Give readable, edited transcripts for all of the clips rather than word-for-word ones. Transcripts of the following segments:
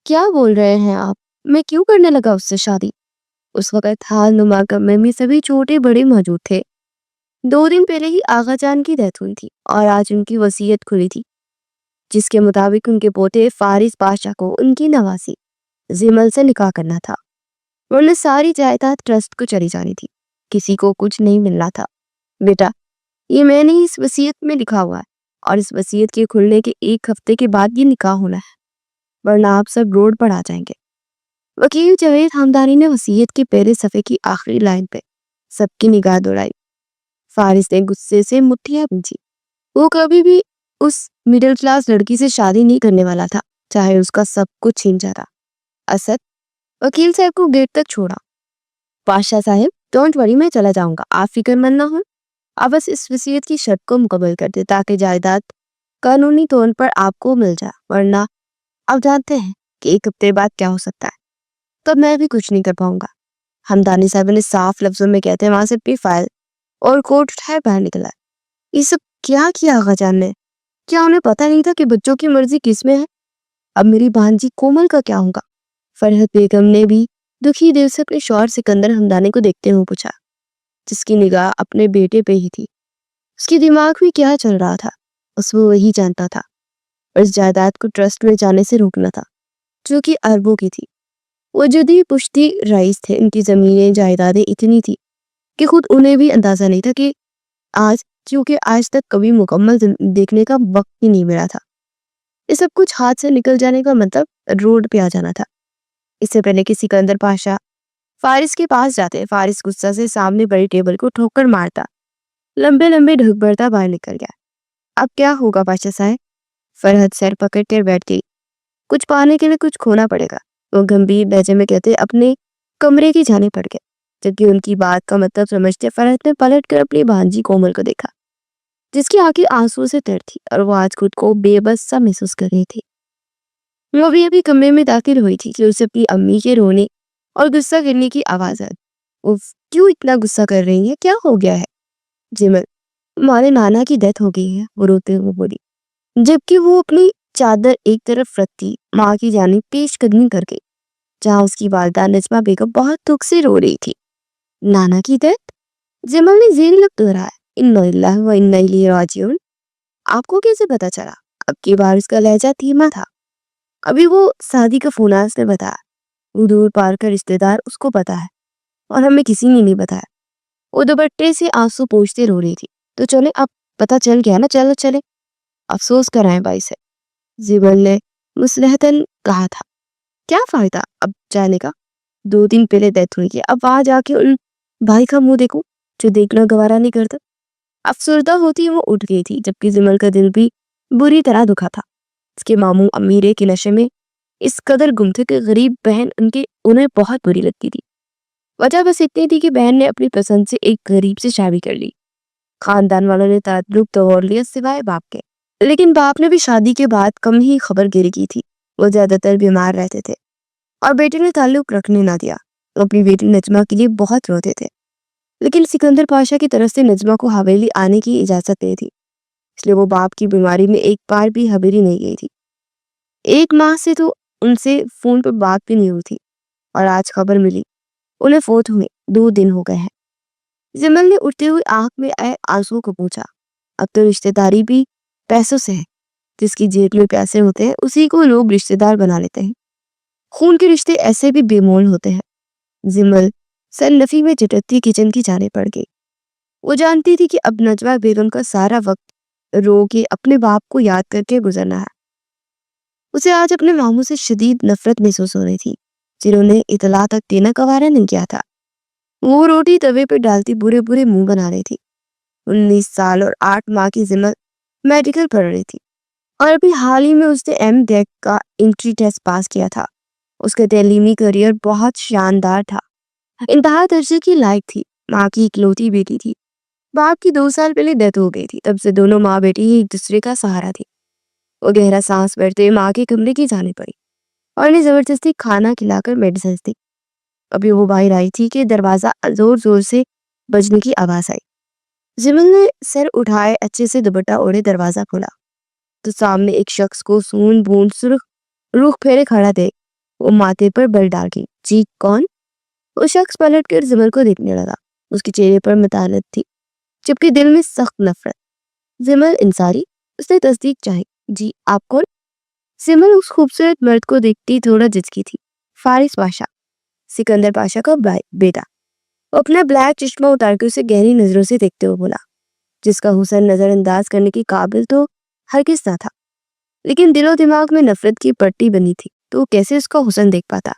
کیا بول رہے ہیں آپ؟ میں کیوں کرنے لگا اس سے شادی؟ اس وقت حال نما کمرے میں سبھی چھوٹے بڑے موجود تھے۔ 2 دن پہلے ہی آغا جان کی ڈیتھ ہوئی تھی اور آج ان کی وصیت کھلی تھی، جس کے مطابق ان کے پوتے فارس بادشاہ کو ان کی نوازی زمل سے نکاح کرنا تھا، ورنہ ساری جائیداد ٹرسٹ کو چلی جانی تھی، کسی کو کچھ نہیں ملنا تھا۔ بیٹا، یہ میں نے اس وصیت میں لکھا ہوا ہے اور اس وصیت کے کھلنے کے 1 ہفتے کے بعد یہ نکاح ہونا ہے، ورنہ آپ سب روڈ پر آ جائیں گے۔ وکیل جاوید ہمدانی نے وصیت کے پہلے صفحے کی آخری لائن پہ سب کی نگاہ دوڑائی۔ فارس نے غصے سے مٹھیاں بھیجی۔ وہ کبھی بھی اس مڈل کلاس لڑکی سے شادی نہیں کرنے والا تھا، چاہے اس کا سب کچھ چھین جاتا۔ اسد وکیل صاحب کو گیٹ تک چھوڑا۔ بادشاہ صاحب، ڈونٹ وری، میں چلا جاؤں گا، آپ فکر مند نہ ہوں۔ آپ بس اس وصیت کی شرط کو مکمل کر دیں تاکہ جائیداد قانونی طور پر آپ کو مل جائے، ورنہ آپ جانتے ہیں کہ 1 ہفتے بعد کیا ہو سکتا ہے، تب میں بھی کچھ نہیں کر پاؤں گا۔ ہمدانی صاحب نے صاف لفظوں میں کہتے ہیں وہاں سے اپنی فائل اور کوٹ اٹھائے باہر نکلا۔ یہ سب کیا کیا آغا جان نے؟ کیا انہیں پتہ نہیں تھا کہ بچوں کی مرضی کس میں ہے؟ اب میری بھانجی کومل کا کیا ہوگا؟ فرحت بیگم نے بھی دکھی دل سے اپنے شوہر سکندر ہمدانی کو دیکھتے ہوئے پوچھا، جس کی نگاہ اپنے بیٹے پہ ہی تھی۔ اس کی دماغ میں کیا چل رہا تھا اس وہ وہی جانتا تھا، اور اس جائیداد کو ٹرسٹ میں جانے سے روکنا تھا جو کہ اربوں کی تھی۔ وہ جدی پشتی رئیس تھے، ان کی زمینیں جائیدادیں اتنی تھی کہ خود انہیں بھی اندازہ نہیں تھا کہ آج تک کبھی مکمل دیکھنے کا وقت ہی نہیں ملا تھا۔ یہ سب کچھ ہاتھ سے نکل جانے کا مطلب روڈ پہ آ جانا تھا۔ اس سے پہلے کہ سکندر پاشا فارس کے پاس جاتے، فارس غصہ سے سامنے بڑی ٹیبل کو ٹھوکر مارتا، لمبے لمبے ڈھک بڑھتا باہر نکل گیا۔ اب کیا ہوگا بادشاہ صاحب؟ فرحت سر پکڑ کر بیٹھ گئی۔ کچھ پانے کے لیے کچھ کھونا پڑے گا، وہ گمبھیر لہجے میں کہتے اپنے کمرے کی جانے پڑ گئے۔ جبکہ ان کی بات کا مطلب سمجھتے فرحت نے پلٹ کر اپنی بھانجی کومل کو دیکھا، جس کی آنکھیں آنسو سے تر تھی اور وہ آج خود کو بے بس سا محسوس کر رہی تھی۔ وہ ابھی کمرے میں داخل ہوئی تھی کہ اسے اپنی امی کے رونے اور غصہ کرنے کی آواز آئی۔ وہ کیوں اتنا غصہ کر رہی ہے؟ کیا ہو گیا ہے؟ جمل، ہمارے نانا کی ڈیتھ ہو گئی ہے، وہ روتے ہوئے بولی، جبکہ وہ اپنی چادر ایک طرف رکھتی ماں کی جانب پیش قدمی کر گئی، جہاں اس کی والدہ نجمہ بیگم بہت دکھ سے رو رہی تھی۔ نانا کی ڈیتھ؟ جمل نے زیر لب دہرایا، انا للہ و انا الیہ راجعون۔ آپ کو کیسے پتا چلا؟ اب کی بار اس کا لہجہ دھیما تھا۔ ابھی وہ سادی کا فوناس نے بتایا، وہ دور پار کا رشتہ دار اس کو پتا ہے اور ہمیں کسی نے نہیں بتایا۔ وہ دوپٹے سے آنسو پوچھتے رو رہی تھی۔ تو چلے، اب پتا چل گیا نا، چلو چلے، افسوس کرائیں بھائی سے، زبل نے مصلحتاً کہا تھا۔ کیا فائدہ اب جانے کا؟ 2 دن پہلے ڈیتھ ہوئی ہے، اب وہاں جا کے ان بھائی کا منہ دیکھوں جو دیکھنا گوارا نہیں کرتا۔ افسردہ ہوتی وہ اٹھ گئی تھی، جبکہ زمل کا دل بھی بری طرح دکھا تھا۔ اس کے ماموں امیرے کے نشے میں اس قدر گم تھے کہ غریب بہن انہیں بہت بری لگتی تھی۔ وجہ بس اتنی تھی کہ بہن نے اپنی پسند سے ایک غریب سے شادی کر لی۔ خاندان والوں نے تعلق توڑ لیا سوائے باپ کے، لیکن باپ نے بھی شادی کے بعد کم ہی خبر گیری کی تھی۔ وہ زیادہ تر بیمار رہتے تھے اور بیٹے نے تعلق رکھنے نہ دیا۔ وہ اپنی بیٹی نجمہ کے لیے بہت روتے تھے، لیکن سکندر پاشا کی طرف سے نجمہ کو حویلی آنے کی اجازت نہیں تھی، اس لیے وہ باپ کی بیماری میں ایک بار بھی حویلی نہیں گئی تھی۔ 1 ماہ سے تو ان سے فون پر بات بھی نہیں ہوئی تھی، اور آج خبر ملی انہیں فوت ہوئے 2 دن ہو گئے ہیں۔ زمل نے اٹھتے ہوئے آنکھ میں آئے آنسو کو پوچھا، اب تو رشتہ داری بھی پیسوں سے ہے، جس کی جیب میں پیسے ہوتے ہیں اسی کو لوگ رشتہ دار بنا لیتے ہیں۔ خون کے رشتے ایسے بھی بے مول ہوتے ہیں۔ زمل سر نفی میں جھٹکتی کچن کی جانے پڑ گئی۔ وہ جانتی تھی کہ اب نجوہ بیگم کا سارا وقت رو کے اپنے باپ کو یاد کر کے گزرنا ہے۔ اسے آج اپنے ماموں سے شدید نفرت محسوس ہو رہی تھی، جنہوں نے اطلاع تک دینا گوارا نہیں کیا تھا۔ وہ روٹی توے پہ ڈالتی برے برے منہ بنا رہی تھی۔ 19 سال اور 8 ماہ کی زمل میڈیکل پڑھ رہی تھی، اور ابھی حال ہی میں اس نے MDic کا انٹری ٹیسٹ پاس کیا تھا۔ اس کا تعلیمی کریئر بہت شاندار تھا، انتہا درجے کی لائق تھی، ماں کی اکلوتی بیٹی تھی۔ باپ کی 2 سال پہلے ڈیتھ ہو گئی تھی، تب سے دونوں ماں بیٹی ہی ایک دوسرے کا سہارا تھی۔ وہ گہرا سانس بھرتے ماں کے کمرے کی جانے پڑی اور انہیں زبردستی کھانا کھلا کر میڈیسنز دی۔ ابھی وہ باہر آئی تھی کہ دروازہ زور زور سے بجنے کی آواز آئی۔ زمل نے سر اٹھائے اچھے سے دوپٹہ اوڑھے دروازہ کھولا تو سامنے ایک شخص کو سون بون سرخ رخ پھیرے کھڑا دیکھ وہ ماتھے پر بل ڈال گئی۔ جی کون؟ وہ شخص پلٹ کر زمل کو دیکھنے لگا۔ اس کے چہرے پر متانت تھی جبکہ دل میں سخت نفرت۔ زمل انصاری؟ اس نے تصدیق چاہی۔ جی آپ کون؟ زمل اس خوبصورت مرد کو دیکھتی تھوڑا جھجکی تھی۔ فارس پاشا، سکندر پاشا کا بیٹا۔ وہ اپنا بلیک چشمہ اتار کے اسے گہری نظروں سے دیکھتے ہوئے بولا، جس کا حسن نظر انداز کرنے کی قابل تو ہرگز نہ تھا، لیکن دل و دماغ میں نفرت کی پٹی بنی تھی تو وہ کیسے اس کا حسن دیکھ پاتا۔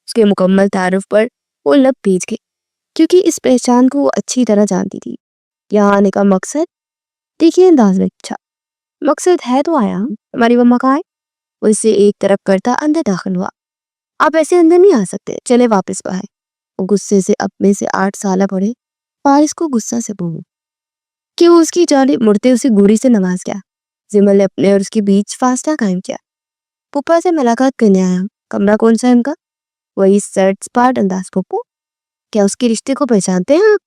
اس کے مکمل تعارف پر وہ لب بھیج گئی کیونکہ اس پہچان کو وہ اچھی طرح جانتی تھی۔ یہاں آنے کا مقصد؟ دیکھیے انداز میں پوچھا۔ مقصد ہے تو آیا ہوں، ہماری مما کہاں ہے؟ وہ اسے ایک طرف کرتا اندر داخل ہوا۔ آپ ایسے اندر نہیں آ سکتے، چلے واپس باہر۔ وہ غصے سے اپنے سے 8 سالہ بڑے فارس کو غصہ سے بولو کہ وہ اس کی جانب مڑتے اسے گوری سے نواز گیا۔ زمل نے اپنے اور اس کے بیچ فاصلہ قائم کیا۔ پھپھا سے ملاقات کرنے آیا ہوں۔ کمرہ کون سا ہے ان کا؟ وہی سرٹ سپاٹ انداز۔ پھپھو، کیا اس کے رشتے کو پہچانتے ہیں آپ؟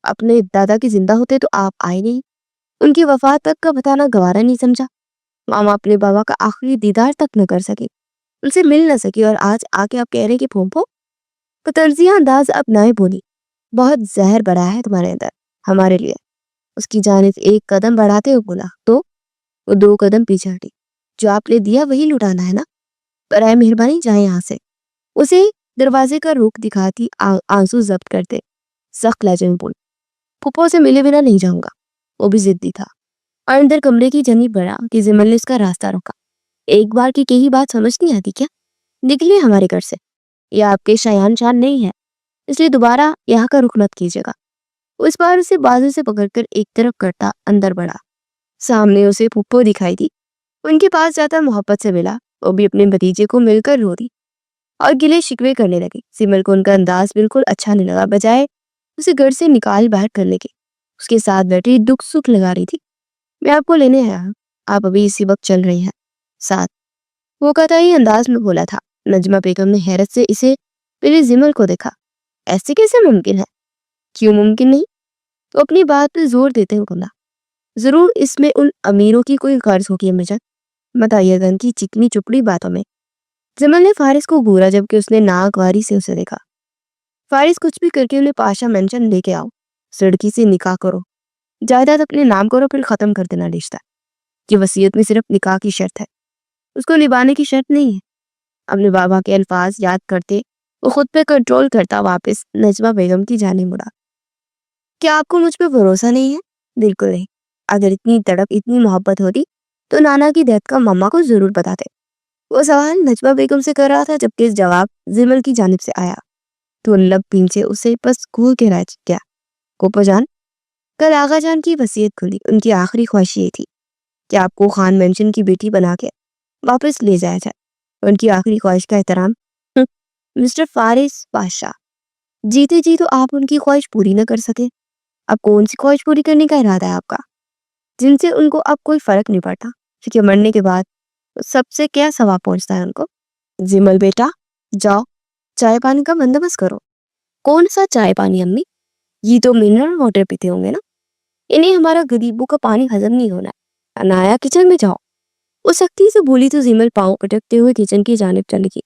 اپنے دادا کے زندہ ہوتے تو آپ آئے نہیں، ان کی وفات تک کا بتانا گوارا نہیں سمجھا۔ ماما اپنے بابا کا آخری دیدار تک نہ کر سکے، ان سے مل نہ سکی، اور آج آ کے آپ کہہ رہے کہ پھوپھو؟ طرزیہ انداز اپنائے بولی، بہت زہر بڑا ہے تمہارے اندر ہمارے لیے۔ اس کی جانب ایک قدم بڑھاتے ہوئے بولا تو وہ 2 قدم پیچھے ہٹی۔ جو آپ نے دیا وہی لٹانا ہے نا؟ برائے مہربانی جائیں یہاں سے۔ اسے دروازے کا رخ دکھاتی آنسو ضبط کرتے سخت لہجے میں بول، پھپھو سے ملے بنا نہیں جاؤں گا۔ وہ بھی ضدی تھا اور اندر کمرے کی جنی بڑھا کہ زمل نے اس کا راستہ روکا۔ ایک بار کی کہی بات سمجھ نہیں آتی کیا؟ نکلے ہمارے گھر سے، یہ آپ کے شایان شان نہیں ہے، اس لیے دوبارہ یہاں کا رخ مت کیجیے گا۔ اس بار اسے بازو سے پکڑ کر ایک طرف کرتا اندر بڑھا۔ سامنے اسے پھپھو دکھائی دی۔ ان کے پاس جاتا محبت سے ملا۔ وہ بھی اپنے بھتیجے کو مل کر رو دی اور گلے شکوے کرنے لگی۔ زمل کو ان کا انداز بالکل اچھا نہیں لگا، بجائے اسے گھر سے نکال باہر کرنے کے اس کے ساتھ بیٹھی دکھ سکھ لگا رہی تھی۔ میں آپ کو لینے آیا ہوں، آپ ابھی اسی وقت چل رہی ہیں ساتھ؟ وہ قطعی انداز میں بولا تھا۔ نجمہ بیگم نے حیرت سے اسے پہلے زمل کو دیکھا۔ ایسے کیسے ممکن ہے؟ کیوں ممکن نہیں؟ تو اپنی بات پہ زور دیتے ہوئے بولا، ضرور اس میں ان امیروں کی کوئی غرض ہوگی امی جان، مت آئیے گا ان کی چکنی چپڑی باتوں میں۔ زمل نے فارس کو گھورا جبکہ اس نے ناگواری سے اسے دیکھا۔ فارس کچھ بھی کر کے انہیں پاشا مینشن لے کے آؤ، سڑکی سے نکاح کرو، جائیداد اپنے نام کرو، پھر ختم کر دینا رشتہ۔ یہ وصیت میں صرف نکاح کی شرط ہے، اس کو نبھانے کی شرط نہیں ہے۔ اپنے بابا کے الفاظ یاد کرتے وہ خود پہ کنٹرول کرتا واپس نجمہ بیگم کی جانب مڑا۔ کیا آپ کو مجھ پہ بھروسہ نہیں ہے؟ بالکل نہیں۔ اگر اتنی تڑپ اتنی محبت ہوتی تو نانا کی ڈیتھ کا ماما کو ضرور بتاتے۔ وہ سوال نجمہ بیگم سے کر رہا تھا جبکہ اس جواب زمل کی جانب سے آیا تو لب پیچھے اسے بس گھول کے رہ گیا۔ پھپھو جان، کل آغا جان کی وصیت کھلی، ان کی آخری خواہش یہ تھی کہ آپ کو خان مینشن کی بیٹی بنا کے واپس لے جایا جائے۔ ان کی آخری خواہش کا احترام مسٹر فارس پاشا، جیتے جی تو آپ ان کی خواہش پوری نہ کر سکے۔ اب کون سی خواہش پوری کرنے کا ارادہ ہے آپ کا، جن سے ان کو اب کوئی فرق نہیں پڑتا کیونکہ مرنے کے بعد سب سے کیا ثواب پہنچتا ہے ان کو؟ زمل بیٹا جاؤ، چائے پانی کا بندوبست کرو۔ کون سا چائے پانی امی؟ یہ تو منرل واٹر پیتے ہوں گے نا، انہیں ہمارا غریبوں کا پانی ہضم نہیں ہونا ہے۔ انایا کچن میں جاؤ۔ وہ سختی سے بولی تو زمل پاؤں پٹکتے ہوئے کچن کی جانب چلی گئی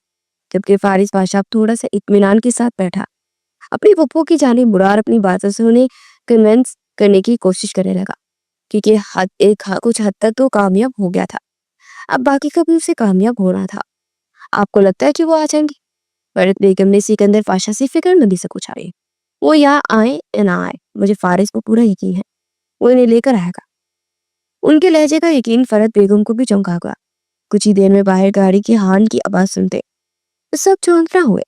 جبکہ فارس پاشا تھوڑا سا اطمینان کے ساتھ بیٹھا اپنی پھپھو کی جانب مڑا اور اپنی باتوں سے انہیں کنونس کرنے کی کوشش کرنے لگا کیونکہ کچھ حد تک تو کامیاب ہو گیا تھا، اب باقی کا بھی اسے کامیاب ہونا تھا۔ آپ کو لگتا ہے کہ وہ آ جائیں گی؟ فرید بیگم نے سکندر پاشا سے فکر مندی سے پوچھا۔ وہ یہاں آئے یا نہ آئے مجھے فارس کو پورا یقین ہے وہ انہیں لے کر آئے گا۔ ان کے لہجے کا یقین فرید بیگم کو بھی چونکا گیا۔ کچھ ہی دیر میں باہر گاڑی کی ہارن کی آواز سنتے سب چونکنا ہوئے۔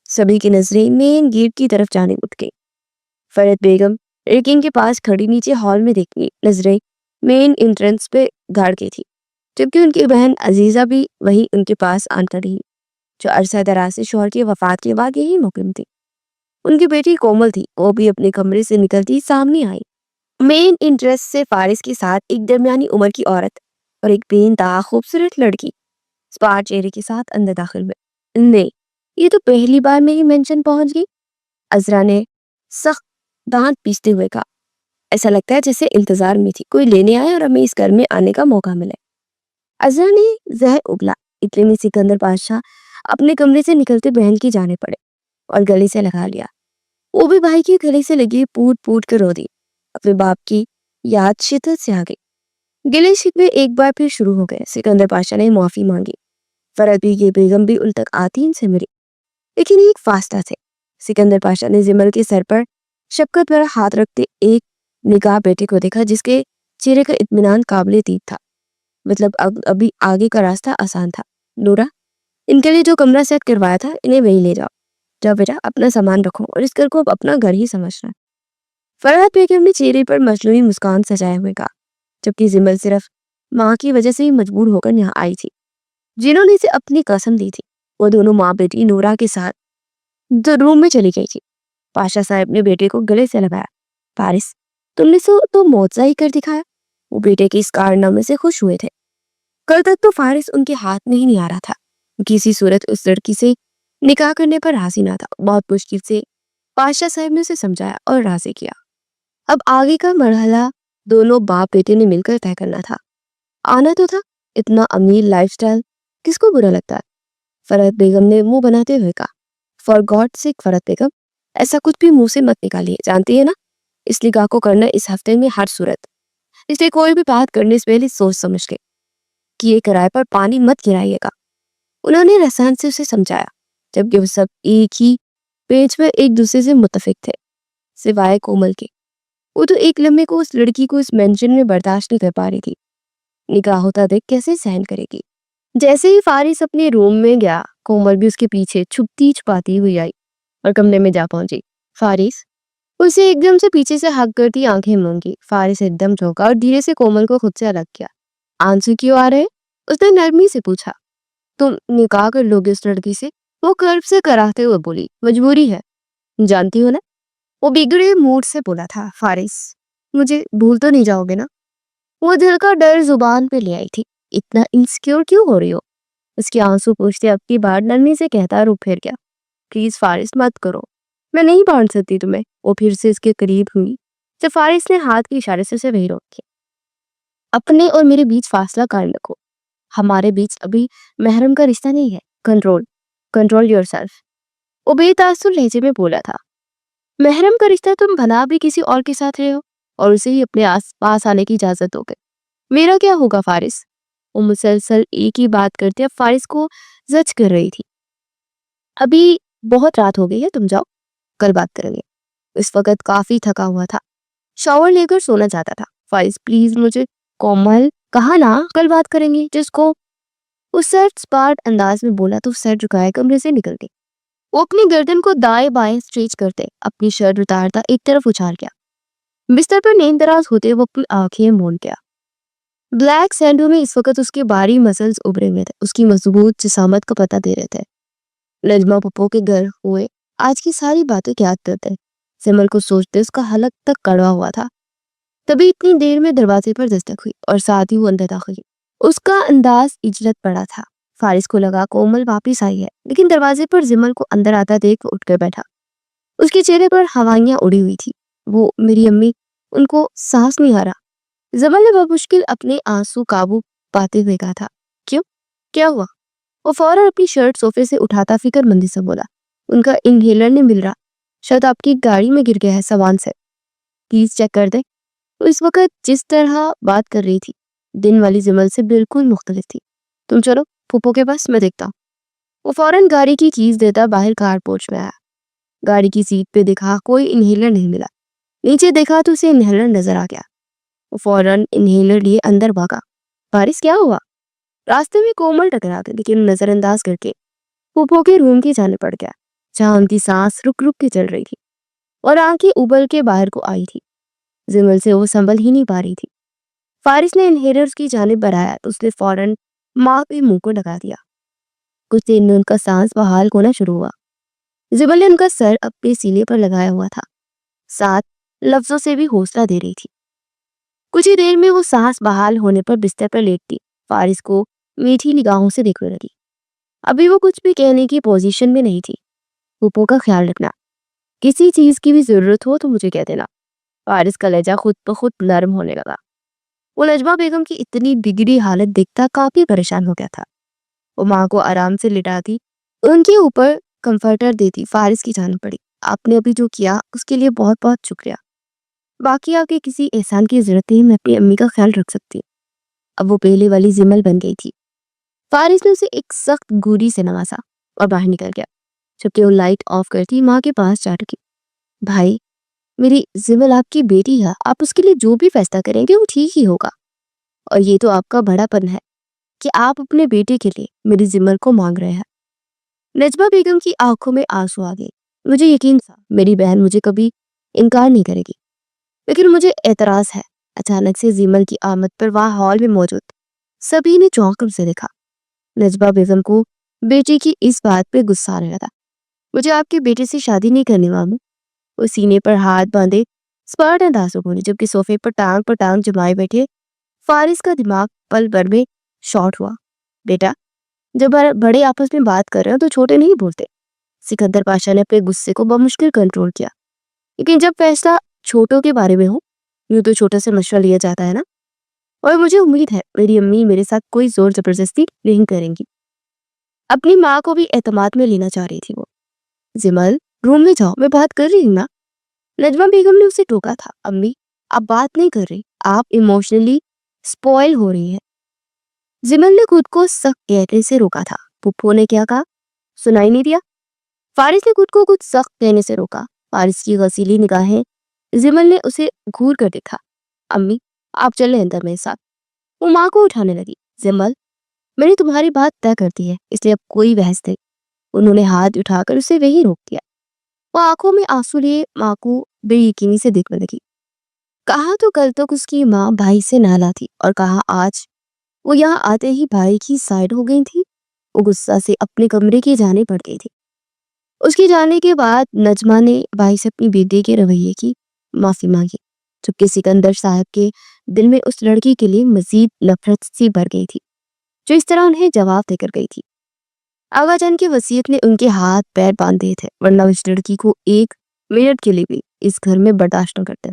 سبھی کی نظریں مین گیٹ کی طرف جانے اٹھ گئی۔ فرید بیگم ریکنگ کے پاس کھڑی نیچے ہال میں دیکھتی نظریں مین انٹرنس پہ گاڑ کی تھی جبکہ ان کی بہن عزیزہ بھی وہی ان کے پاس آن کھڑی جو عرصہ دراز سے شوہر کی وفات کے بعد یہی مقیم تھی۔ ان کی بیٹی کومل تھی، وہ بھی اپنے کمرے سے نکلتی سامنے آئی۔ مین انٹرنس سے فارس کے ساتھ ایک درمیانی عمر کی عورت اور ایک بے انتہا خوبصورت لڑکی سپاٹ چہرے کے ساتھ اندر داخل ہوئے۔ نہیں، یہ تو پہلی بار میں ہی مینشن پہنچ گئی، عذرا نے سخت دانت پیستے ہوئے کہا۔ ایسا لگتا ہے جیسے انتظار میں تھی کوئی لینے آئے اور ہمیں اس گھر میں آنے کا موقع ملے۔ عذرا نے زہر اگلا۔ اتنے میں سکندر پاشا اپنے کمرے سے نکلتے بہن کی جانے پڑے اور گلے سے لگا لیا۔ وہ بھی بھائی کے گلے سے لگی پوٹ پوٹ کر رو دی۔ اپنے باپ کی یاد شدت سے آ گئی۔ گلے شکوے ایک بار پھر شروع ہو گئے۔ سکندر پاشا نے معافی مانگی۔ فرحت بیگم بھی التک آتی ان سے ملی، لیکن ایک فاصلہ تھے۔ سکندر پاشا نے زمل کے سر پر شفقت بھرا ہاتھ رکھتے ایک نگاہ بیٹے کو دیکھا جس کے چہرے کا اطمینان قابل دید تھا۔ مطلب ابھی آگے کا راستہ آسان تھا۔ نورا، ان کے لیے جو کمرہ سیٹ کروایا تھا انہیں وہیں لے جاؤ۔ جاؤ بیٹا، اپنا سامان رکھو اور اس گھر کو اب اپنا گھر ہی سمجھنا۔ فرحت بیگم نے چہرے پر مصنوعی مسکان سجائے ہوئے کہا، جبکہ زمل صرف ماں کی وجہ سے ہی مجبور ہو کر یہاں آئی تھی، جنہوں نے اسے اپنی قسم دی تھی۔ وہ دونوں ماں بیٹی نورا کے ساتھ روم میں چلی گئی تھی۔ پاشا صاحب نے بیٹے کو گلے سے لگایا۔ فارس، تم نے تو معجزہ ہی کر دکھایا۔ وہ بیٹے کے اس کارنامے سے خوش ہوئے تھے۔ کل تک تو فارس ان کے ہاتھ میں ہی نہیں آ رہا تھا۔ کسی صورت اس لڑکی سے نکاح کرنے پر راضی نہ تھا۔ بہت مشکل سے پاشا صاحب نے اسے سمجھایا اور راضی کیا۔ اب آگے کا مرحلہ دونوں باپ بیٹے نے مل کر طے کرنا تھا۔ آنا تو تھا۔ اتنا امیر لائف سٹائل کس کو برا لگتا ہے؟ فرحت بیگم نے منہ بناتے ہوئے کہا، فار گاڈ سیک فرحت بیگم، ایسا کچھ بھی منہ سے مت نکالیے، جانتی ہے نا اس نکاح کو کرنا اس ہفتے میں ہر صورت۔ اس لیے کوئی بھی بات کرنے سے پہلے سوچ سمجھ کے کہ کرائے پر پانی مت گرائیے گا۔ انہوں نے رسان سے اسے سمجھایا، جبکہ وہ سب ایک ہی پیج پر ایک دوسرے سے متفق تھے، سوائے کومل کے۔ وہ تو ایک لمحے کو اس لڑکی کو اس مینشن میں برداشت نہیں کر پا رہی تھی۔ نکاح ہوتا دیکھ کیسے سہن کرے گی؟ جیسے ہی فارس اپنے روم میں گیا، کومل بھی اس کے پیچھے چھپتی چھپاتی ہوئی آئی اور کمرے میں جا پہنچی۔ فارس اسے ایک دم سے پیچھے سے ہگ کرتی آنکھیں مونگی۔ فارس ایک دم چونکا اور دھیرے سے کومل کو خود سے الگ کیا۔ آنسو کیوں آ رہے؟ اس نے نرمی سے پوچھا۔ تم نکاح کر لو گے اس لڑکی سے؟ وہ کرب سے کراتے ہوئے بولی۔ مجبوری ہے، جانتی ہو نا؟ وہ بگڑے موڈ سے بولا تھا۔ فارس، مجھے بھول تو نہیں جاؤ گے نا؟ وہ دل کا ڈر زبان پہ لے آئی تھی۔ اتنا انسیکیور کیوں ہو رہی ہو؟ اس کے آنسو پوچھتے اب کی بار نرمی سے کہتا رو پھر گیا۔ پلیز فارس مت کرو، میں نہیں باندھ سکتی تمہیں۔ وہ پھر سے اس کے قریب ہوئی جب فارس نے ہاتھ کے اشارے سے اسے وہیں روک دیا۔ اپنے اور میرے بیچ فاصلہ قائم رکھو، ہمارے بیچ ابھی محرم کا رشتہ نہیں ہے۔ کنٹرول یور سیلف، وہ بے تاثر لہجے میں بولا تھا۔ محرم کا رشتہ تم بنا بھی کسی اور کے ساتھ رہے ہو اور اسے ہی اپنے پاس آنے کی اجازت دو گے، میرا کیا ہوگا فارس؟ وہ مسلسل ایک ہی بات کرتے اب فارس کو زج کر رہی تھی۔ ابھی بہت رات ہو گئی ہے، تم جاؤ، کل بات کریں گے۔ اس وقت کافی تھکا ہوا تھا، شاور لے کر سونا چاہتا تھا۔ فارس پلیز مجھے، کومل کہا نا کل بات کریں گے، جس کو اس سر سپاٹ انداز میں بولا تو سر جھکائے کمرے سے نکل گئی۔ وہ اپنی گردن کو دائیں بائیں اسٹریچ کرتے اپنی شرٹ اتارتا ایک طرف اچھال گیا۔ بستر پر نیند دراز ہوتے وہ اپنی آنکھیں مونڈ گیا۔ بلیک سینڈو میں اس وقت اس کے بھاری مسلز ابھرے ہوئے تھے، اس کی مضبوط جسامت کا پتہ دے رہے تھے۔ نجمہ پپو کے گھر ہوئے آج کی ساری باتیں یاد کرتے سمل کو سوچتے اس کا حلق تک کڑوا ہوا تھا۔ تبھی اتنی دیر میں دروازے پر دستک ہوئی اور ساتھ ہی وہ اندر داخل ہوئی۔ اس کا انداز اجلت پڑا تھا۔ فارس کو لگا کومل واپس آئی ہے، لیکن دروازے پر زمل کو اندر آتا دیکھ اٹھ کر بیٹھا۔ اس کے چہرے پر ہوائیاں اڑی ہوئی تھی۔ وہ میری امی، ان کو سانس نہیں آ رہا۔ زمل نے بمشکل اپنے آنسو قابو پاتے ہوئے کہا تھا۔ کیوں؟ کیا ہوا؟ وہ فوراً اپنی شرٹ صوفے سے اٹھاتا فکر مندی سے بولا، ان کا انہیلر نہیں مل رہا، شاید آپ کی گاڑی میں گر گیا ہے سوان سے، پلیز چیک کر دیں۔ وہ اس وقت جس طرح بات کر رہی تھی دن والی زمل سے بالکل مختلف تھی۔ تم چلو پھوپھو کے پاس، میں دیکھتا ہوں۔ وہ فوراً گاڑی کی کیز دیتا باہر کار پورچ میں آیا۔ گاڑی کی سیٹ پہ دیکھا کوئی انہیلر نہیں ملا، نیچے دیکھا تو اسے انہیلر نظر آ گیا۔ وہ فوراً انہیلر لیے اندر بھاگا۔ فارس کیا ہوا؟ راستے میں کومل ٹکرا گئی، لیکن نظر انداز کر کے پھوپھو کے روم کی جانے پڑ گیا، جہاں ان کی سانس رک رک کے چل رہی تھی اور آنکھیں ابل کے باہر کو آئی تھی۔ زمل سے وہ سنبھل ہی نہیں پا رہی تھی۔ فارس نے انہیلر کی جانب بڑھایا تو اس نے فوراً ماں کے منہ کو لگا دیا۔ کچھ دیر میں ان کا سانس بحال ہونا شروع ہوا۔ زمل نے ان کا سر اپنے سینے پر لگایا ہوا تھا، ساتھ لفظوں سے بھی حوصلہ دے رہی تھی۔ کچھ ہی دیر میں وہ سانس بحال ہونے پر بستر پر لیٹتی فارس کو میٹھی نگاہوں سے دیکھنے لگی۔ ابھی وہ کچھ بھی کہنے کی پوزیشن میں نہیں تھی۔ پھوپھو کا خیال رکھنا، کسی چیز کی بھی ضرورت ہو تو مجھے کہہ دینا۔ فارس کا لہجہ خود بخود نرم ہونے لگا۔ وہ نجمہ بیگم کی اتنی بگڑی حالت دیکھتا کافی پریشان ہو گیا تھا۔ وہ ماں کو آرام سے لٹاتی ان کے اوپر کمفرٹر دیتی فارس کی جانب پڑی. آپ نے ابھی جو کیا اس کے لیے بہت بہت شکریہ. باقی آپ کے کسی احسان کی ضرورت نہیں, میں اپنی امی کا خیال رکھ سکتی. اب وہ پہلے والی زمل بن گئی تھی. فارس نے اسے ایک سخت گوری سے نوازا اور باہر نکل گیا. جبکہ وہ لائٹ آف کرتی ماں کے پاس جا رکی. بھائی, میری زمل آپ کی بیٹی ہے, آپ اس کے لیے جو بھی فیصلہ کریں گے وہ ٹھیک ہی ہوگا. اور یہ تو آپ کا بڑا پن ہے کہ آپ اپنے بیٹے کے لیے میری زمل کو مانگ رہے ہیں. نجمہ بیگم کی آنکھوں میں آنسو آ گئے. مجھے یقین تھا میری بہن مجھے کبھی انکار نہیں کرے گی, لیکن مجھے اعتراض ہے. اچانک سے زمل کی آمد پر وہاں ہال میں موجود سبھی نے چونک کر اسے دیکھا. نجمہ بیگم کو بیٹی کی اس بات پہ غصہ آنے لگا. مجھے آپ کے بیٹے سے شادی نہیں کرنی ماموں. وہ سینے پر ہاتھ باندھے سپرٹ انداز میں بولی, جبکہ صوفے پر ٹانگ جمائے بیٹھے فارس کا دماغ پل بھر میں شارٹ ہوا. بیٹا, جب بڑے آپس میں بات کر رہے ہیں تو چھوٹے نہیں بولتے. سکندر پاشا نے اپنے غصے کو بمشکل کنٹرول کیا. لیکن جب فیصلہ چھوٹوں کے بارے میں ہو, یوں تو چھوٹے سے مشورہ لیا جاتا ہے نا. اور مجھے امید ہے میری امی میرے ساتھ کوئی زور زبردستی نہیں کریں گی. اپنی ماں کو بھی اعتماد میں لینا چاہ رہی تھی وہ. زمل, روم میں جاؤ, میں بات کر رہی ہوں نا. نجمہ بیگم نے اسے ٹوکا تھا. امی, آپ بات نہیں کر رہی, آپ ایموشنلی سپوائل ہو رہی ہیں. زمل نے خود کو سخت کہنے سے روکا تھا. پھپھو نے کیا کہا سنائی نہیں دیا. فارس نے خود کو کچھ سخت کہنے سے روکا. فارس کی غسیلی نگاہیں زمل نے اسے گھور کر دیکھا. امی, آپ چلیں اندر میرے ساتھ. وہ ماں کو اٹھانے لگی. زمل, میں نے تمہاری بات طے کر دی ہے, اس لیے اب کوئی بحث نہیں. انہوں نے ہاتھ اٹھا کر اسے وہی روک دیا. وہ آنکھوں میں آنسو لیے ماں کو بے یقینی سے دیکھنے لگی. کہا تو کل تک اس کی ماں بھائی سے نالا تھی, اور کہا آج وہ یہاں آتے ہی بھائی کی سائڈ ہو گئی تھی. وہ غصہ سے اپنے کمرے کی جانب بڑھ گئی تھی. اس کے جانے کے بعد نجمہ نے بھائی سے اپنی بیٹی کے رویے کی معافی مانگی, جبکہ سکندر صاحب کے دل میں اس لڑکی کے لیے مزید نفرت سی بھر گئی تھی جو اس طرح انہیں جواب دے کر گئی تھی. آغا جان کی وصیت نے ان کے ہاتھ پیر باندھ دیے تھے, ورنہ اس لڑکی کو ایک منٹ کے لیے بھی اس گھر میں برداشت نہ کرتے.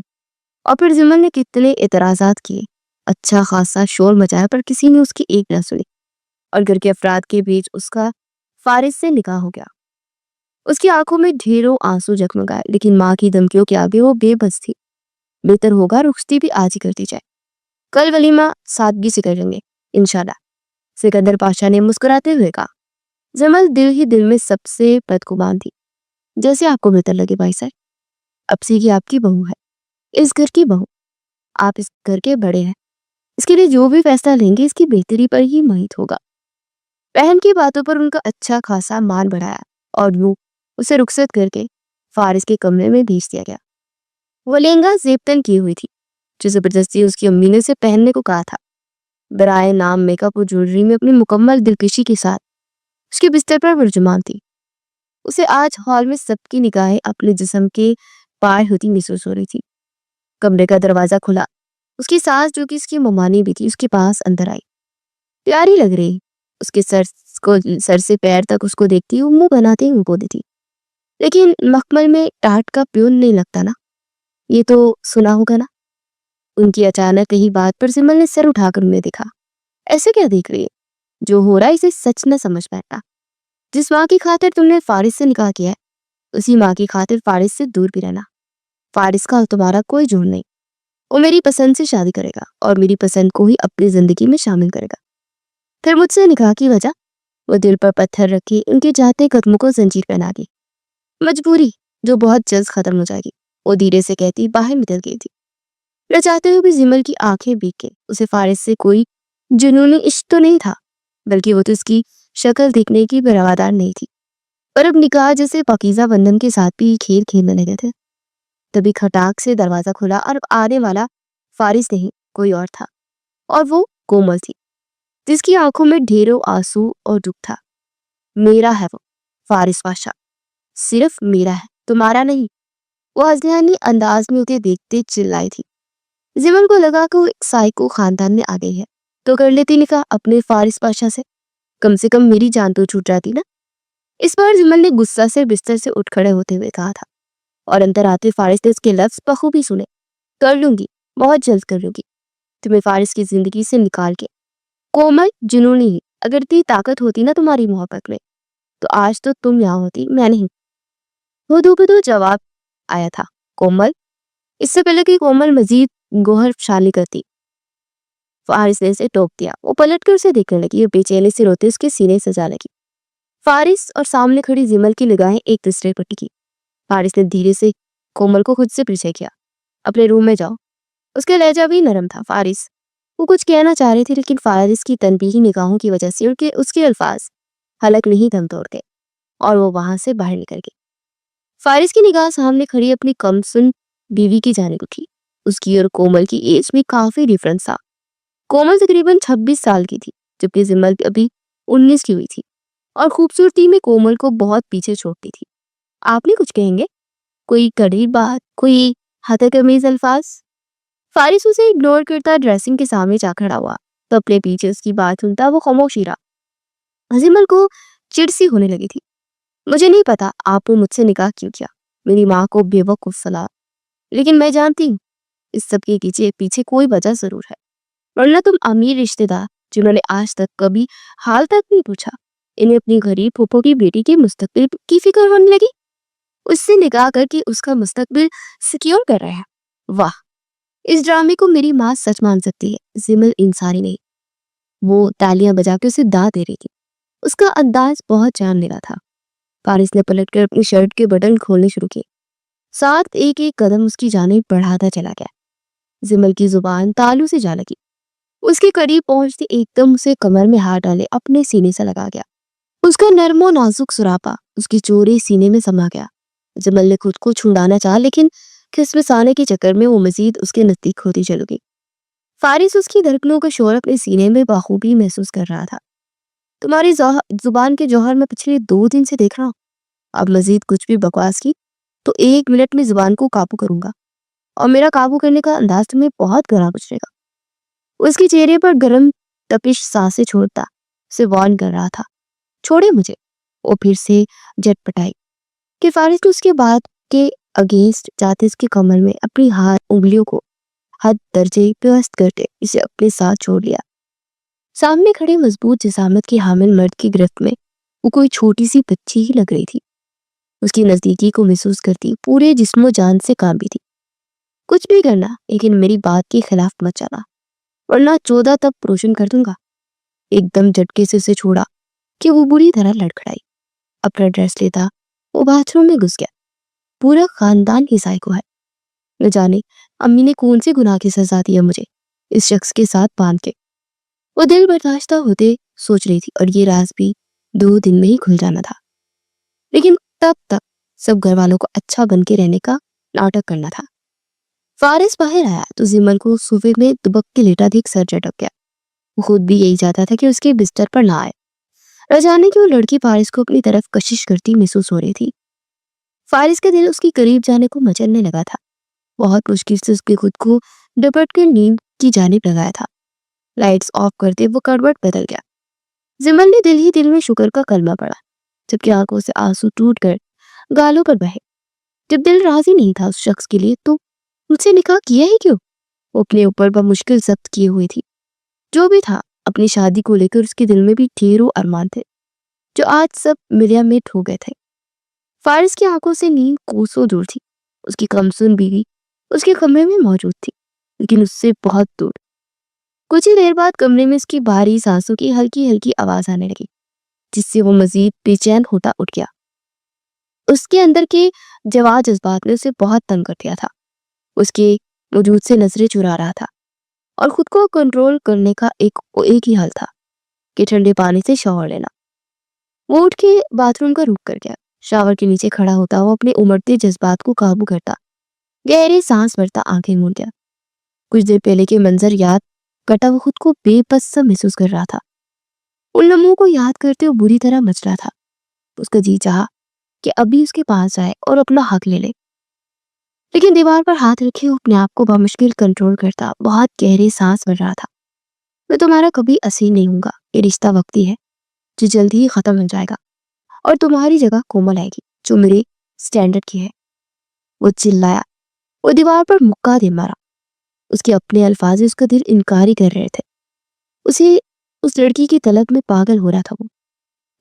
اور پھر زمل نے کتنے اعتراضات کیے, اچھا خاصا شور مچایا, پر کسی نے اس کی ایک نہ سنی. اور گھر کے افراد کے بیچ اس کا فارس سے نکاح ہو گیا. اس کی آنکھوں میں ڈھیروں آنسو جگمگائے, لیکن ماں کی دھمکیوں کے آگے وہ بے بس تھی. بہتر ہوگا رخصتی بھی آج ہی کر دی جائے, کل ولیمہ سادگی سے کریں گے انشاءاللہ. سکندر پاشا نے مسکراتے ہوئے کہا. زمل دل ہی دل میں سب سے بدگمان تھی. جیسے آپ کو بہتر لگے بھائی صاحب. اب سے یہ آپ کی بہو ہے, اس گھر کی بہو. آپ اس گھر کے بڑے ہیں, اس کے لیے جو بھی فیصلہ لیں گے اس کی بہتری پر ہی محیط ہوگا. بہن کی باتوں پر ان کا اچھا خاصا مان بڑھایا, اور یوں اسے رخصت کر کے فارس کے کمرے میں بھیج دیا گیا. وہ لہنگا زیبتن کی ہوئی تھی جو زبردستی اس کی امی نے اسے پہننے کو کہا تھا. برائے نام میک اپ اور جویلری میں اپنی مکمل دلکشی کے ساتھ اس کے بستر پر برجمان تھی. اسے آج ہال میں سب کی نگاہیں اپنے جسم کے پار ہوتی محسوس ہو رہی تھی. کمرے کا دروازہ کھلا. اس کی ساس جو کہ اس کی ممانی بھی تھی اس کے پاس اندر آئی. پیاری لگ رہی. اس کے سر سے پیر تک اس کو دیکھتی وہ منہ بناتے ہی بول دیتی, لیکن مخمل میں ٹاٹ کا پیون نہیں لگتا نا, یہ تو سنا ہوگا نا. ان کی اچانک کہی بات پر زمل نے سر اٹھا کر انہیں دیکھا. ایسے کیا دیکھ رہی ہے, جو ہو رہا ہے اسے سچ نہ سمجھ پایا. جس ماں کی خاطر تم نے فارس سے نکاح کیا ہے اسی ماں کی خاطر فارس سے دور بھی رہنا. فارس کا تمہارا کوئی جوڑ نہیں. وہ میری پسند سے شادی کرے گا اور میری پسند کو ہی اپنی زندگی میں شامل کرے گا. پھر مجھ سے نکاح کی وجہ, وہ دل پر پتھر رکھی ان کے جاتے قدموں کو زنجیر پہنا دی. مجبوری جو بہت جلد ختم ہو جائے گی, وہ دھیرے سے کہتی باہر نکل گئی تھی. لچاتے ہوئے بھی زمل کی آنکھیں بھیگ گئی. اسے فارس سے کوئی جنونی عشق تو نہیں تھا, بلکہ وہ تو اس کی شکل دیکھنے کی بھی روادار نہیں تھی. پر اب نکاح جیسے پاکیزہ بندھن کے ساتھ بھی کھیل کھیلنے لگے تھے. تبھی کھٹاک سے دروازہ کھلا اور آنے والا فارس نہیں کوئی اور تھا, اور وہ کومل تھی جس کی آنکھوں میں ڈھیروں آنسو اور دکھ تھا. میرا ہے وہ فارس پاشا, صرف میرا ہے, تمہارا نہیں. وہ ہزیانی انداز میں اسے دیکھتے چلائی تھی. زمن کو لگا کہ وہ ایک سائیکو خاندان میں آ گئی ہے, تو کر لیتی نکاح اپنے فارس پاشا سے کم میری جان تو چھوٹ جاتی نا. اس بار زمن نے غصہ سے بستر سے اٹھ کھڑے ہوتے ہوئے کہا تھا, اور اندر آتے فارس نے اس کے لفظ بخوبی سنے. کر لوں گی, بہت جلد کر لوں گی, تمہیں فارس کی زندگی سے نکال کے. کومل جنونی ہی, اگر اتنی طاقت ہوتی نا تمہاری محبت میں تو آج تو تم یہاں ہوتی، میں نہیں۔ بدو جواب آیا تھا، کومل۔ اس سے پہلے کہ کومل مزید گوہر شالی کرتی، فارس نے اسے ٹوک دیا۔ وہ پلٹ کر اسے دیکھنے لگی اور بے چینی سے روتے اس کے سینے سے جا لگی۔ فارس اور سامنے کھڑی زمل کی نگاہیں ایک دوسرے پر ٹکی۔ فارس نے دھیرے سے کومل کو خود سے پیچھے کیا۔ اپنے روم میں جاؤ۔ اس کا لہجہ بھی نرم تھا۔ فارس وہ کچھ کہنا چاہ رہی تھی، لیکن فارس کی تنبیہی نگاہوں کی وجہ سے اس کے الفاظ حلق نہیں دم توڑ گئے اور وہ وہاں سے باہر نکل گئی۔ فارس کی نگاہ سامنے کھڑی اپنی کمسن بیوی کی جانب اٹھی۔ اس کی اور کومل کی ایج میں کافی ڈیفرنس تھا۔ کومل تقریباً 26 سال کی تھی، جبکہ زمل ابھی 19 کی ہوئی تھی اور خوبصورتی میں کومل کو بہت پیچھے چھوڑتی تھی۔ آپ نے کچھ کہیں گے؟ کوئی کڑی بات، کوئی حتکمیز الفاظ؟ فارس اسے اگنور کرتا ڈریسنگ کے سامنے جا کھڑا ہوا تو اپنے پیچھے اس کی بات سنتا وہ خاموش ہی رہا۔ زمل کو چڑ سی ہونے لگی تھی۔ مجھے نہیں پتا آپ نے مجھ سے نکاح کیوں کیا، میری ماں کو بے وقوف صلاح، لیکن میں جانتی ہوں اس سب کے پیچھے کوئی وجہ ضرور ہے، ورنہ تم امیر رشتے دار جنہوں نے آج تک کبھی حال تک نہیں پوچھا، انہیں اپنی غریب پھوپھو کی بیٹی کے مستقبل کی فکر ہونے لگی، اس سے نکاح کر کے اس کا مستقبل سیکیور کر رہے ہیں۔ واہ، اس ڈرامے کو میری ماں سچ مان سکتی ہے۔ زمل انصاری نہیں، وہ تالیاں بجا کے اسے داد دے رہی تھی۔ اس کا انداز بہت جان لیوا تھا۔ فارس نے پلٹ کر اپنی شرٹ کے بٹن کھولنے شروع کیے، ساتھ ایک ایک قدم اس کی جانب بڑھاتا چلا گیا۔ زمل کی زبان تالو سے جا لگی۔ اس کے قریب پہنچتے ایک دم اسے کمر میں ہاتھ ڈالے اپنے سینے سے لگا گیا۔ اس کا نرم و نازک سراپا اس کی چوڑے سینے میں سما گیا۔ زمل نے خود کو چھڑانا چاہا، لیکن کھسمسانے کے چکر میں وہ مزید اس کے نزدیک ہوتی چلی گئی۔ فارس اس کی دھڑکنوں کا شور اپنے سینے میں بخوبی محسوس کر رہا تھا۔ تمہاری زبان کے جوہر میں پچھلے 2 دن سے دیکھ رہا ہوں۔ اب مزید کچھ بھی بکواس کی تو 1 منٹ میں زبان کو قابو کروں گا، اور میرا قابو کرنے کا انداز تمہیں بہت گرا گزرے گا۔ اس کے چہرے پر گرم تپش سانسیں چھوڑتا اسے وارن کر رہا تھا، چھوڑے مجھے۔ وہ پھر سے جٹ پٹائی کہ فارس کو اس کے بات کے اگینسٹ جاتے اس کے کمر میں اپنی انگلیوں کو حد درجے پیوست کرتے اسے اپنے ساتھ چھوڑ لیا۔ سامنے کھڑے مضبوط جسامت کے حامل مرد کی گرفت میں وہ کوئی چھوٹی سی بچی ہی لگ رہی تھی۔ اس کی نزدیکی کو محسوس کرتی پورے جسم و جان سے کانپی تھی۔ کچھ بھی کرنا، لیکن میری بات کے خلاف مت چلا، ورنہ 14 تب روشن کر دوں گا۔ ایک دم جھٹکے سے اسے چھوڑا کہ وہ بری طرح لڑکھڑائی۔ اپنا ڈریس لیتا وہ باتھ روم میں گھس گیا۔ پورا خاندان ہی سائیکو ہے، نہ جانے امی نے کون سے گناہ کی سزا دیا مجھے اس شخص کے ساتھ باندھ کے۔ وہ دل برداشتہ ہوتے سوچ رہی تھی، اور یہ راز بھی 2 دن میں ہی کھل جانا تھا، لیکن تب تک سب گھر والوں کو اچھا بن کے رہنے کا ناٹک کرنا تھا۔ فارس باہر آیا تو زمن کو صوفے میں دبک کے لیٹا دیکھ سر جھٹک گیا۔ وہ خود بھی یہی چاہتا تھا کہ اس کے بستر پر نہ آئے، نہ جانے کہ وہ لڑکی فارس کو اپنی طرف کشش کرتی محسوس ہو رہی تھی۔ فارس کا دل اس کی قریب جانے کو مچلنے لگا تھا۔ بہت مشکل سے اس کے خود کو ڈپٹ کر نیند کی جانب لگایا تھا۔ لائٹس آف کرتے وہ کروٹ بدل گیا۔ زمن نے دل ہی دل میں شکر کا کلمہ پڑھا، جبکہ آنکھوں سے آنسو ٹوٹ کر گالوں پر بہے۔ جب دل راضی نہیں تھا اس شخص کے لیے تو مجھ سے نکاح کیا ہی کیوں؟ وہ اپنے اوپر بمشکل ضبط کیے ہوئی تھی۔ جو بھی تھا، اپنی شادی کو لے کر اس کے دل میں بھی ڈھیروں ارمان تھے جو آج سب ملیا میٹ ہو گئے تھے۔ فارس کی آنکھوں سے نیند کوسوں دور تھی۔ اس کی کمسن بیوی اس کے کمرے میں موجود تھی، لیکن اس سے بہت دور۔ کچھ ہی دیر بعد کمرے میں اس کی بھاری سانسوں کی ہلکی ہلکی آواز آنے لگی، جس سے وہ مزید بے چین ہوتا اٹھ گیا۔ اس کے اندر کے جواہ جذبات نے اسے بہت تنگ کر دیا تھا۔ اس کے وجود سے نظریں چرا رہا تھا، اور خود کو کنٹرول کرنے کا ایک ہی حل تھا کہ ٹھنڈے پانی سے شاور لینا۔ وہ اٹھ کے باتھ روم کا رخ کر گیا۔ شاور کے نیچے کھڑا ہوتا وہ اپنے امڑتے جذبات کو قابو کرتا، گہری سانس بھرتا، آنکھیں موند گیا۔ کچھ دیر پہلے کے منظر یاد کرتا وہ خود کو بے بس سا محسوس کر رہا تھا۔ ان لمحوں کو یاد کرتے وہ بری طرح مچ رہا تھا۔ اس کا جی چاہا کہ ابھی اس کے پاس جائے اور اپنا حق لے لے، لیکن دیوار پر ہاتھ رکھے وہ اپنے آپ کو بمشکل کنٹرول کرتا، بہت گہری سانس بھر رہا تھا۔ میں تمہارا کبھی اسیر نہیں ہوں گا، یہ رشتہ وقتی ہے جو جلدی ہی ختم ہو جائے گا، اور تمہاری جگہ کومل آئے گی جو میرے سٹینڈرڈ کی ہے۔ وہ چلایا، وہ دیوار پر مکہ دے مارا۔ اس کے اپنے الفاظ اس کا دل انکاری کر رہے تھے۔ اسے اس لڑکی کی طلب میں پاگل ہو رہا تھا۔ وہ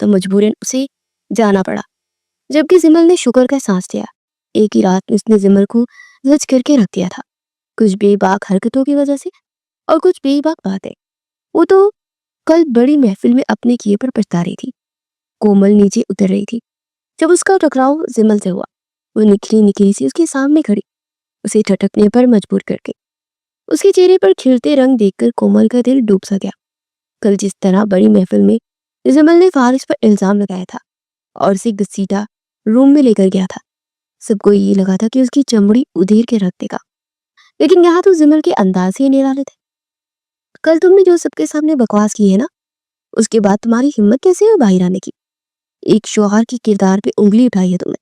تو مجبوراً اسے جانا پڑا، جبکہ زمل نے شکر کا سانس لیا۔ ایک ہی رات میں اس نے زمل کو زج کر کے رکھ دیا تھا، کچھ بے باک حرکتوں کی وجہ سے اور کچھ بے باک باتیں۔ وہ تو کل بڑی محفل میں اپنے کیے پر پچھتا رہی تھی۔ کومل نیچے اتر رہی تھی جب اس کا ٹکراؤ زمل سے ہوا۔ وہ نکلی نکلی سی اس کے سامنے کھڑی، اسے ٹھٹکنے پر مجبور کر کے۔ اس کے چہرے پر کھلتے رنگ دیکھ کر کومل کا دل ڈوب سا گیا۔ کل جس طرح بڑی محفل میں زمل نے فارس پر الزام لگایا تھا اور اسے گھسیٹا روم میں لے کر گیا تھا، سب کو یہ لگا تھا کہ اس کی چمڑی ادھیر کے رکھ دے گا، لیکن یہاں تو زمل کے انداز ہی نرالے تھے۔ کل تم نے جو سب کے سامنے بکواس کی ہے نا، اس کے بعد تمہاری ہمت کیسے ہے باہر آنے کی؟ ایک شوہر کی کردار پہ انگلی اٹھائی ہے تم نے،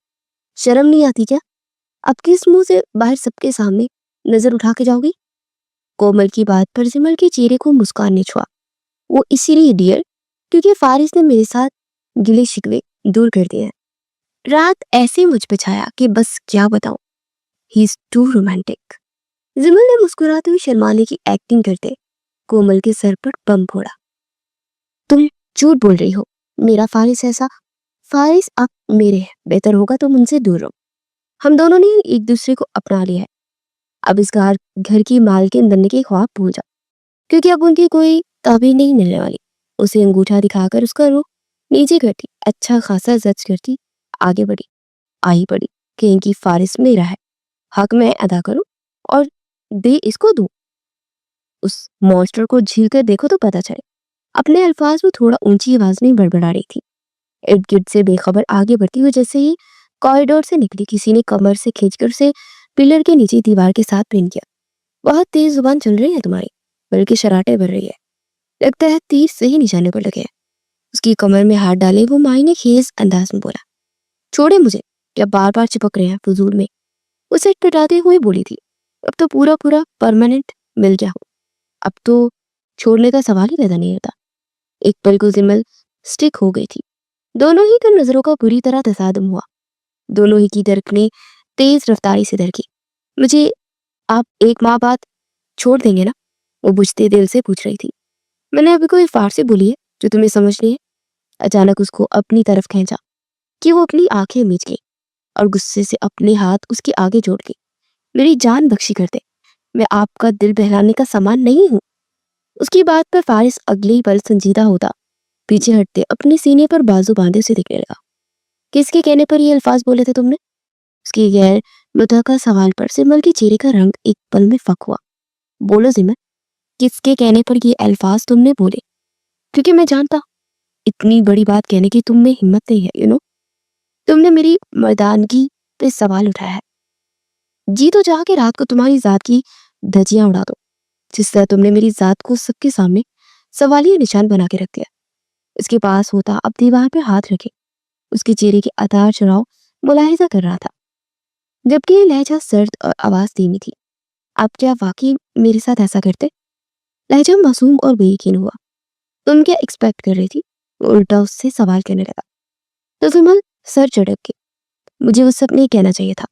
شرم نہیں آتی کیا؟ اب کس منہ سے باہر سب کے سامنے نظر اٹھا کے جاؤ گی؟ کومل کی بات پر زمل کے چہرے کو مسکان نے چھوا۔ وہ اسی لیے ڈیئر کیونکہ فارس نے میرے ساتھ گلے شکوے دور کر دیے ہیں۔ رات ایسے مجھ پہ چھایا کہ بس کیا بتاؤں، ہی از ٹو رومانٹک۔ زمل نے مسکراتے ہوئے شرمانے کی ایکٹنگ کرتے کومل کے سر پر بم پھوڑا۔ تم جھوٹ بول رہی ہو، میرا فارس ایسا؟ فارس آپ میرے ہیں، بہتر ہوگا تم ان سے دور رہو۔ ہم دونوں نے ایک دوسرے کو اپنا لیا ہے، اب اس گھر کی مالکن بننے کے خواب بھول جاؤ، کیونکہ اب ان کی کوئی تعبیر نہیں ملنے والی۔ اسے انگوٹھا دکھا کر اس کا رخ نیچے کرتی، اچھا خاصا زج کرتی آگے بڑھی، آئی پڑی، کہیں کی فارس میرا ہے، حق میں ادا کروں اور دے اس کو دوں۔ اس مونسٹر کو جھیل کر دیکھو تو پتہ چلے۔ اپنے الفاظ وہ تھوڑا اونچی آواز میں بڑبڑا رہی تھی، ارد گرد سے بے خبر آگے بڑھتی ہوئی جیسے ہی کوریڈور سے نکلی کسی نے کمر سے کھینچ کر اسے پلر کے نیچے دیوار کے ساتھ پین کیا۔ بہت تیز زبان چل رہی ہے تمہاری، بلکہ شراٹے بھر رہی ہے، لگتا ہے تیر صحیح نشانے پر لگے ہیں۔ اس کی کمر میں ہاتھ ڈالے وہ معنی خیز انداز میں بولا، چھوڑے مجھے، کیا بار بار چپک رہے ہیں فضول میں؟ اسے ٹٹاتے ہوئے بولی تھی، اب تو پورا پرماننٹ مل گیا ہو، اب تو چھوڑنے کا سوال ہی پیدا نہیں ہوتا۔ ایک پل کو زمل سٹک ہو گئی تھی، دونوں ہی کا نظروں کا بری طرح تصادم ہوا، دونوں ہی کی دھڑکنیں تیز رفتاری سے دھڑکی۔ مجھے آپ ایک ماہ بعد چھوڑ دیں گے نا؟ وہ بجھتے دل سے پوچھ رہی تھی۔ میں نے ابھی کوئی فارسی بولی ہے جو تمہیں سمجھ نہیں ہے؟ اچانک اس کو اپنی طرف کھینچا کہ وہ اپنی آنکھیں میچ گئی اور غصے سے اپنے ہاتھ اس کے آگے جوڑ گئی۔ میری جان بخشی کر دے، میں آپ کا دل بہلانے کا سامان نہیں ہوں۔ اس کی بات پر فارس اگلے ہی پل سنجیدہ ہوتا پیچھے ہٹتے اپنے سینے پر بازو باندھے سے دیکھنے لگا۔ کس کے کہنے پر یہ الفاظ بولے تھے تم نے؟ اس کی غیر متوقع سوال پر زمل کے چہرے کا رنگ ایک پل میں فک ہوا۔ بولو زمل، کس کے کہنے پر یہ الفاظ تم نے بولے؟ کیونکہ میں جانتا اتنی بڑی بات کہنے کی تم میں ہمت نہیں ہے، تم نے میری مردانگی پہ سوال اٹھایا ہے۔ جی تو چاہ کے رات کو تمہاری ذات کی دھجیاں اڑا دو، جس طرح تم نے میری ذات کو سب کے سامنے سوالیہ نشان بنا کے رکھ دیا۔ اس کے پاس ہوتا اب دیوار پہ ہاتھ رکھے اس کے چہرے کے اتار چڑھاؤ ملاحظہ کر رہا تھا، جبکہ یہ لہجہ سرد اور آواز دھیمی تھی۔ آپ کیا واقعی میرے ساتھ ایسا کرتے؟ لہجہ معصوم اور بے یقین ہوا۔ تم کیا ایکسپیکٹ کر رہی تھی؟ وہ الٹا اس سے سوال کرنے لگا۔ تو زمل سر چڑک کے، مجھے وہ سب نہیں کہنا چاہیے تھا،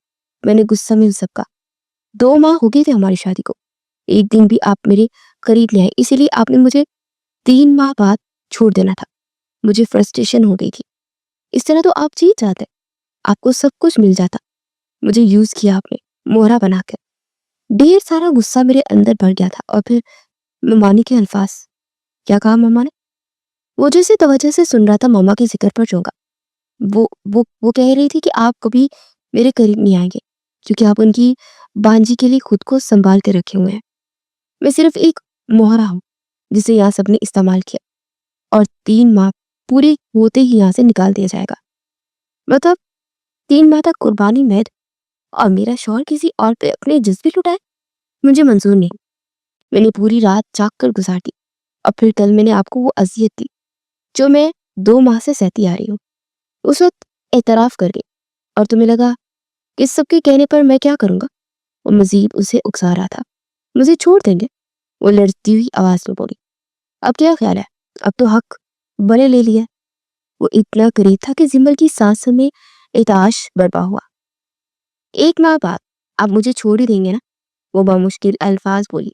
میں نے غصہ میں سب کا۔ 2 ماہ ہو گئے تھے ہماری شادی کو، ایک دن بھی آپ میرے قریب لے آئے، اسی لیے آپ نے مجھے 3 ماہ بعد چھوڑ دینا تھا۔ مجھے فرسٹریشن ہو گئی تھی، اس طرح تو آپ جیت جاتے، آپ کو سب کچھ مل جاتا، مجھے یوز کیا آپ نے مہرا بنا کر۔ ڈھیر سارا غصہ میرے اندر بڑھ گیا تھا، اور پھر ممانی کے الفاظ، کیا کہا ماما نے؟ وہ جیسے توجہ سے سن رہا تھا ماما کے ذکر پر چونکا۔ وہ کہہ رہی تھی کہ آپ کبھی میرے قریب نہیں آئیں گے کیونکہ آپ ان کی بانجی کے لیے خود کو سنبھال کے رکھے ہوئے ہیں۔ میں صرف ایک مہرا ہوں جسے یہاں سب نے استعمال کیا، اور 3 ماہ پورے ہوتے ہی یہاں سے نکال دیا جائے گا۔ مطلب 3 ماہ تک قربانی مید اور میرا شوہر کسی اور پہ اپنے جذبے لٹائے؟ مجھے منظور نہیں۔ میں نے پوری رات جاگ کر گزار دی، اور پھر کل میں نے آپ کو وہ اذیت دی جو میں 2 ماہ سے سہتی آ رہی ہوں۔ اس وقت اعتراف کر گئی، اور تمہیں لگا کہ سب کے کہنے پر میں کیا کروں گا؟ وہ مزید اسے اکسا رہا تھا۔ مجھے چھوڑ دیں گے؟ وہ لڑتی ہوئی آواز میں بولی۔ اب کیا خیال ہے؟ اب تو حق بلے لے لیا۔ وہ اتنا قریب تھا کہ زمل کی سانس میں ارتعاش برپا ہوا۔ 1 ماہ بعد آپ مجھے چھوڑ ہی دیں گے نا؟ وہ بامشکل الفاظ بولی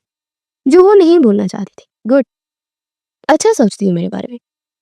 جو وہ نہیں بولنا چاہتی تھی۔ گڈ، اچھا سوچتی ہوں میرے بارے میں،